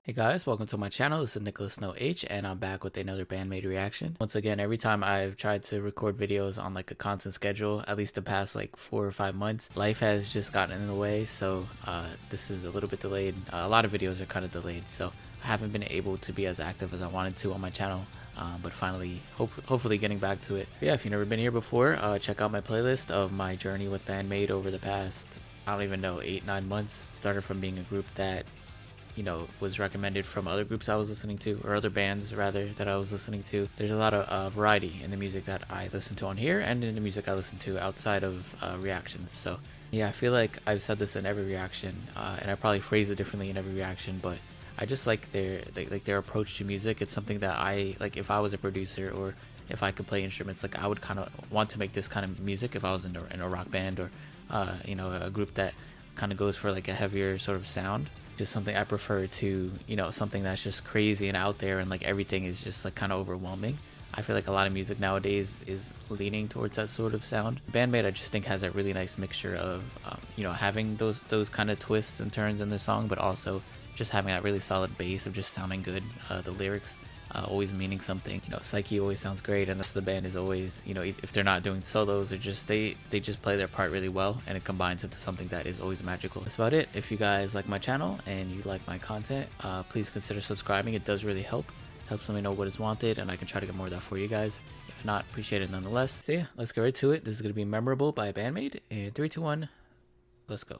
Hey guys, welcome to my channel. This is Nicholas Snow H, and I'm back with another BAND-MAID reaction. Once again, every time I've tried to record videos on like a constant schedule, at least the past like 4 or 5 months, life has just gotten in the way, so this is a little bit delayed. A lot of videos are kind of delayed, so I haven't been able to be as active as I wanted to on my channel. But finally, hopefully getting back to it. But yeah, if you've never been here before, check out my playlist of my journey with BAND-MAID over the past, I don't even know, 8-9 months. Started from being a group that was recommended from other groups I was listening to, or other bands rather that I was listening to. There's a lot of variety in the music that I listen to on here and in the music I listen to outside of reactions. So yeah, I feel like I've said this in every reaction, and I probably phrase it differently in every reaction, but I just like their approach to music. It's something that I like. If I was a producer or if I could play instruments, like I would kind of want to make this kind of music if I was in a rock band or a group that kind of goes for like a heavier sort of sound. Just something I prefer to, something that's just crazy and out there and like everything is just like kind of overwhelming. I feel like a lot of music nowadays is leaning towards that sort of sound. BAND-MAID I just think has a really nice mixture of, having those kind of twists and turns in the song, but also just having that really solid bass of just sounding good. The lyrics always meaning something. Saiki always sounds great, and the rest of the band is always, if they're not doing solos, or just they just play their part really well, and it combines into something that is always magical. That's about it. If you guys like my channel and you like my content, please consider subscribing. It does really helps let me know what is wanted, and I can try to get more of that for you guys. If not, appreciate it nonetheless. So yeah, let's get right to it. This is going to be Memorable by BAND-MAID in 3, 2, 1, let's go.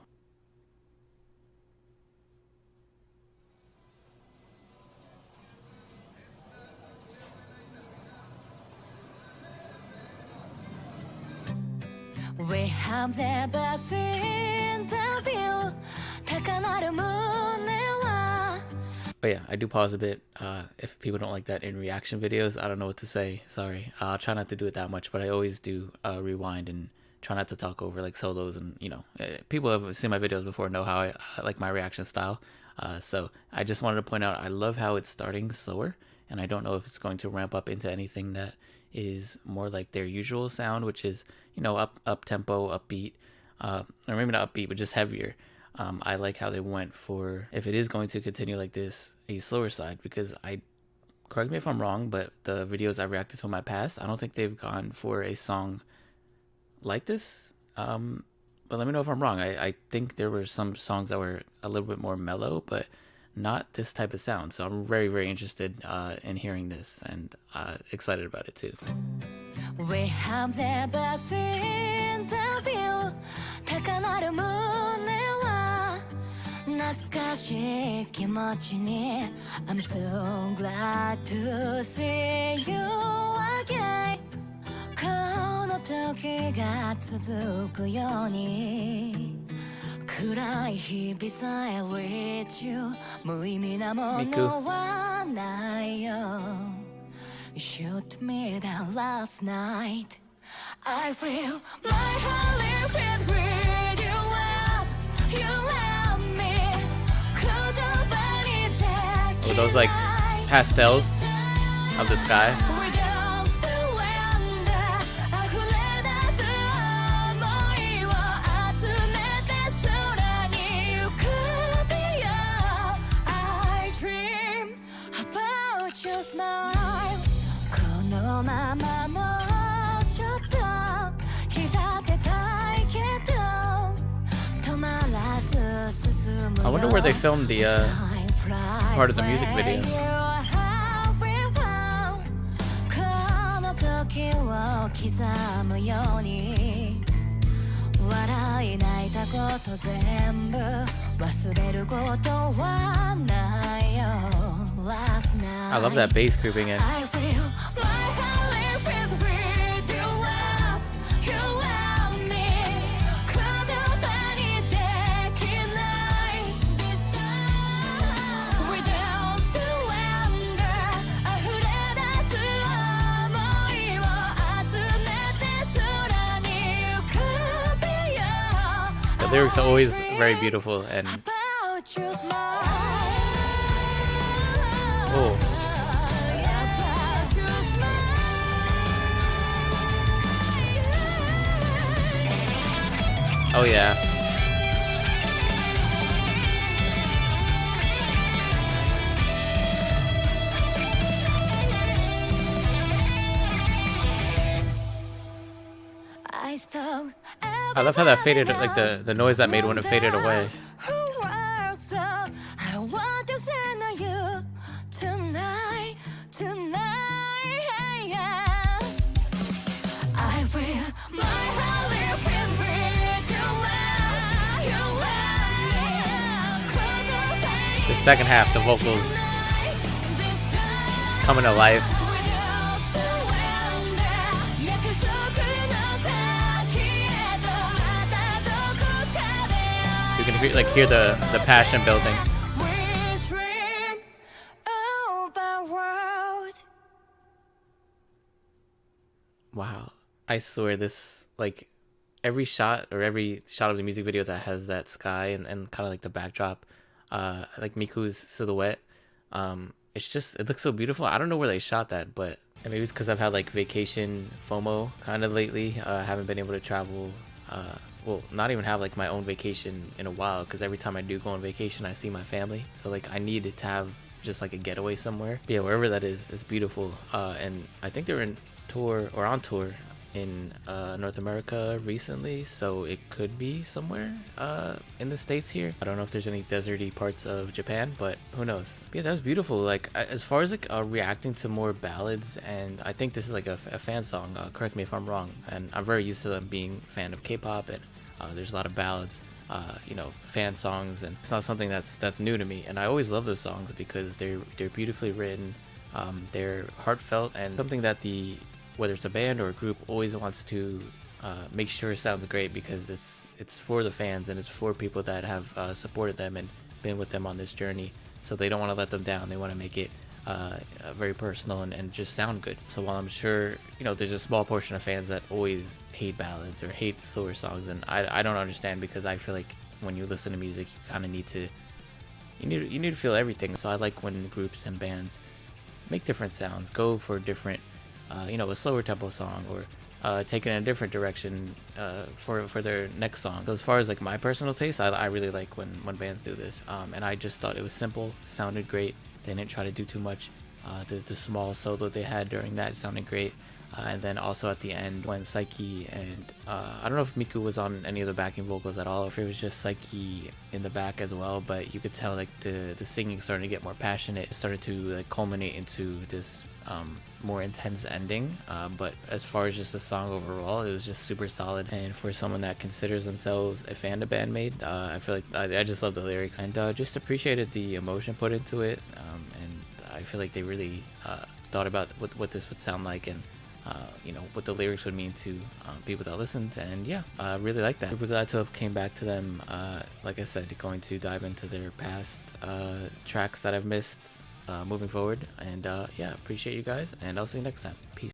We have never seen the view. But yeah, I do pause a bit. If people don't like that in reaction videos, I don't know what to say. Sorry. I'll try not to do it that much, but I always do rewind and try not to talk over like solos. And people who have seen my videos before know how I like my reaction style. So I just wanted to point out, I love how it's starting slower, and I don't know if it's going to ramp up into anything that is more like their usual sound, which is up tempo, upbeat, or maybe not upbeat, but just heavier. I like how they went for, if it is going to continue like this, a slower side, because correct me if I'm wrong, but the videos I've reacted to in my past, I don't think they've gone for a song like this. But let me know if I'm wrong. I think there were some songs that were a little bit more mellow, but not this type of sound. So I'm very, very interested in hearing this, and excited about it too. We have never seen the view. 高鳴る胸は懐かしい気持ちに I'm so glad to see you again. この時が続くように暗い日々さえ with you 無意味なものはないよ You shot me down last night I feel my heart live with you love You love me 言葉にできない Those like pastels of the sky. I wonder where they filmed the part of the music video. I love that bass creeping in. The lyrics are always very beautiful, and oh, oh yeah. I love how that faded, like the noise that made when it faded away. I want to say you tonight, tonight, yeah. I feel my heart will break you. The second half, the vocals just coming to life. You can hear the passion building. Wow, I swear this, like, every shot of the music video that has that sky and kind of like the backdrop, like Miku's silhouette, it looks so beautiful. I don't know where they shot that, but maybe it's because I've had like vacation FOMO kind of lately. I haven't been able to travel, well, not even have like my own vacation in a while, because every time I do go on vacation I see my family, so like I needed to have just like a getaway somewhere. But yeah, wherever that is, it's beautiful. And I think they're on tour in North America recently, so it could be somewhere in the States here. I don't know if there's any deserty parts of Japan, but who knows. But yeah, that was beautiful. Like, as far as like reacting to more ballads, and I think this is like a fan song, correct me if I'm wrong, and I'm very used to them being a fan of K-pop, and there's a lot of ballads, you know, fan songs, and it's not something that's new to me, and I always love those songs because they're beautifully written, they're heartfelt, and something that whether it's a band or a group always wants to make sure it sounds great, because it's for the fans and it's for people that have supported them and been with them on this journey, so they don't want to let them down. They want to make it very personal and just sound good. So while I'm sure, you know, there's a small portion of fans that always hate ballads or hate slower songs, and I don't understand, because I feel like when you listen to music, you kind of need to feel everything. So I like when groups and bands make different sounds, go for different, you know, a slower tempo song, or take it in a different direction for their next song. So as far as like my personal taste, I really like when bands do this, and I just thought it was simple, sounded great. They didn't try to do too much. The small solo they had during that sounded great. And then also at the end when Saiki and I don't know if Miku was on any of the backing vocals at all, or if it was just Saiki in the back as well, but you could tell like the singing started to get more passionate. It started to like culminate into this more intense ending, but as far as just the song overall, it was just super solid. And for someone that considers themselves a fan of BAND-MAID, I feel like I just love the lyrics, and just appreciated the emotion put into it, and I feel like they really thought about what this would sound like, and you know, what the lyrics would mean to people that listened. And yeah, I really like that. Super glad to have came back to them. Like I said, going to dive into their past tracks that I've missed moving forward. And yeah, appreciate you guys, and I'll see you next time. Peace.